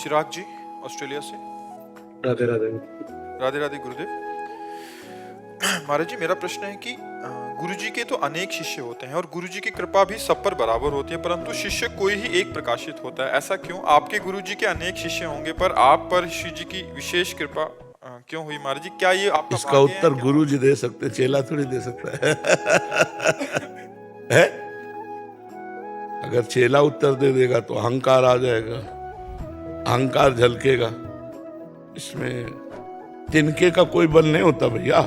चिराग जी, Australia से। राधे राधे। राधे राधे गुरुदेव। महाराज जी, मेरा प्रश्न है कि गुरु जी के तो अनेक शिष्य होते हैं और गुरु जी की कृपा भी सब पर बराबर होती है, परंतु शिष्य कोई ही एक प्रकाशित होता है। ऐसा क्यों? आपके गुरु जी के अनेक शिष्य होंगे पर आप पर शिव जी की विशेष कृपा क्यों हुई? महाराज जी, क्या ये आपका इसका भाग्य है उत्तर क्या? गुरु जी दे सकते, चेला थोड़ी दे सकता है। है? अगर चेला उत्तर दे देगा तो अहंकार आ जाएगा, अहंकार झलकेगा। इसमें तिनके का कोई बल नहीं होता भैया।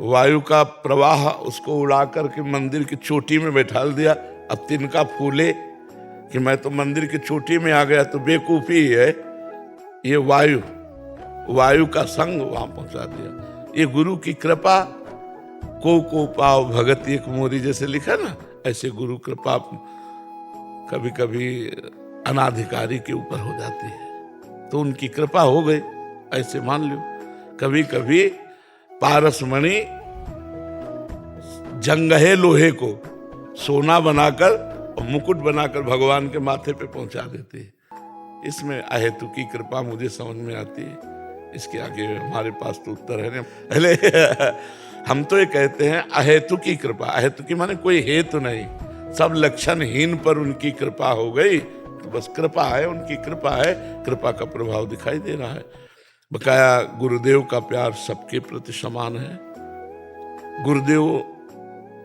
वायु का प्रवाह उसको उड़ा करके मंदिर की चोटी में बैठा दिया। अब तिनका फूले कि मैं तो मंदिर की चोटी में आ गया, तो बेवकूफी है। ये वायु का संग वहां पहुंचा दिया। ये गुरु की कृपा। को पाव भगत एक मोरी, जैसे लिखा ना, ऐसे गुरु कृपा कभी कभी अनाधिकारी के ऊपर हो जाती है, तो उनकी कृपा हो गई, ऐसे मान लो। कभी कभी पारसमणि जंगहे लोहे को सोना बनाकर और मुकुट बनाकर भगवान के माथे पे पहुंचा देते हैं। इसमें अहेतु की कृपा मुझे समझ में आती है। इसके आगे हमारे पास तो उत्तर है नहीं। पहले हम तो ये कहते हैं अहेतु की कृपा। अहेतु की माने कोई हेतु नहीं, सब लक्षणहीन पर उनकी कृपा हो गई, तो बस कृपा है, उनकी कृपा है। कृपा का प्रभाव दिखाई दे रहा है। बकाया गुरुदेव का प्यार सबके प्रति समान है। गुरुदेव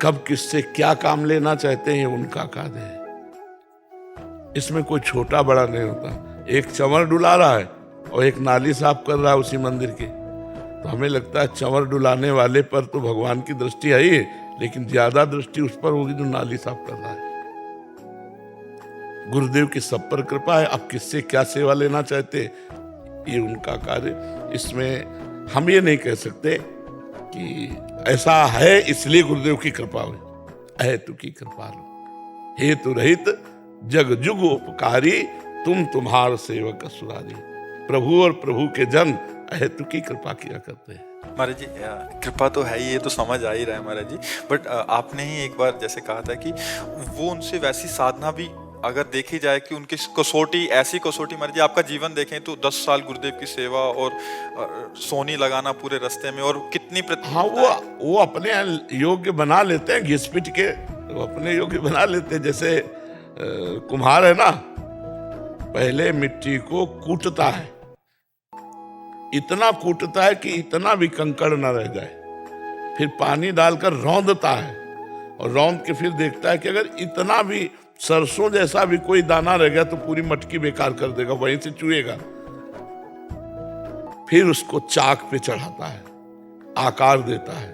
कब किससे क्या काम लेना चाहते हैं, उनका कार्य है। इसमें कोई छोटा बड़ा नहीं होता। एक चंवर डुला रहा है और एक नाली साफ कर रहा है उसी मंदिर की, तो हमें लगता है चंवर डुलाने वाले पर तो भगवान की दृष्टि है ही, लेकिन ज्यादा दृष्टि उस पर होगी जो नाली साफ कर रहा है। गुरुदेव की सब पर कृपा है। अब किससे क्या सेवा लेना चाहते, ये उनका कार्य। इसमें हम ये नहीं कह सकते कि ऐसा है इसलिए गुरुदेव की कृपा हुई। अहेतु की कृपा लो, हेतु रहित जग जुग उपकारी, तुम तुम्हार सेवक असुरारी। प्रभु और प्रभु के जन अहेतु की कृपा किया करते हैं। महाराज जी, कृपा तो है ही, ये तो समझ आ ही रहा है महाराज जी। बट आपने ही एक बार जैसे कहा था कि वो उनसे वैसी साधना भी अगर देखी जाए कि उनकी कसौटी, ऐसी कसौटी, महाराज जी आपका जीवन देखें तो 10 साल गुरुदेव की सेवा और सोनी लगाना पूरे रास्ते में, और कितनी हाँ, वो अपने योग्य बना लेते हैं, घिस पिट के वो अपने योग्य बना लेते हैं। जैसे कुम्हार है ना, पहले मिट्टी को कूटता है, इतना कूटता है कि इतना भी कंकड़ न रह जाए, फिर पानी डालकर रौंदता है, और रौंद के फिर देखता है कि अगर इतना भी सरसों जैसा भी कोई दाना रह गया तो पूरी मटकी बेकार कर देगा, वहीं से चुएगा। फिर उसको चाक पे चढ़ाता है, आकार देता है,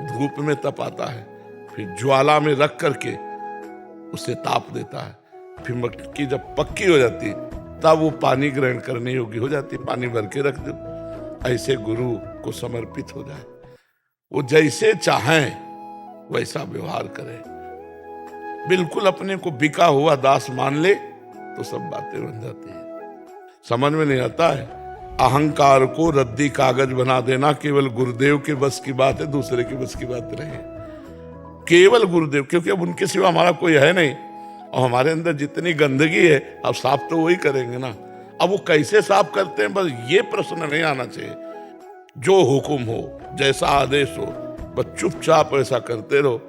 धूप में तपाता है, फिर ज्वाला में रख करके उसे ताप देता है। फिर मटकी जब पक्की हो जाती है तब वो पानी ग्रहण करने योग्य हो जाती है। पानी भर के रख दो। ऐसे गुरु को समर्पित हो जाए, वो जैसे चाहें वैसा व्यवहार करे, बिल्कुल अपने को बिका हुआ दास मान ले, तो सब बातें बन जाती है। समझ में नहीं आता है। अहंकार को रद्दी कागज बना देना केवल गुरुदेव के बस की बात है, दूसरे के बस की बात नहीं। केवल गुरुदेव, क्योंकि अब उनके सिवा हमारा कोई है नहीं, और हमारे अंदर जितनी गंदगी है अब साफ तो वही करेंगे ना। अब वो कैसे साफ करते हैं, बस ये प्रश्न नहीं आना चाहिए। जो हुक्म हो, जैसा आदेश हो, बस चुपचाप ऐसा करते रहो।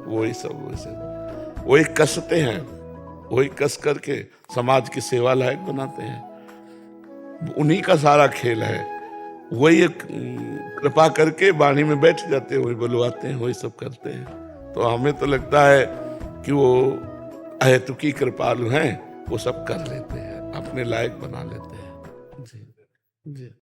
वही सब वैसे वही कसते हैं, वही कस करके समाज की सेवा लायक बनाते हैं। उन्हीं का सारा खेल है। वही एक कृपा करके वाणी में बैठ जाते हैं, वही बुलवाते हैं, वही सब करते हैं। तो हमें तो लगता है कि वो अहेतु की कृपालु हैं, वो सब कर लेते हैं, अपने लायक बना लेते हैं। जी जी।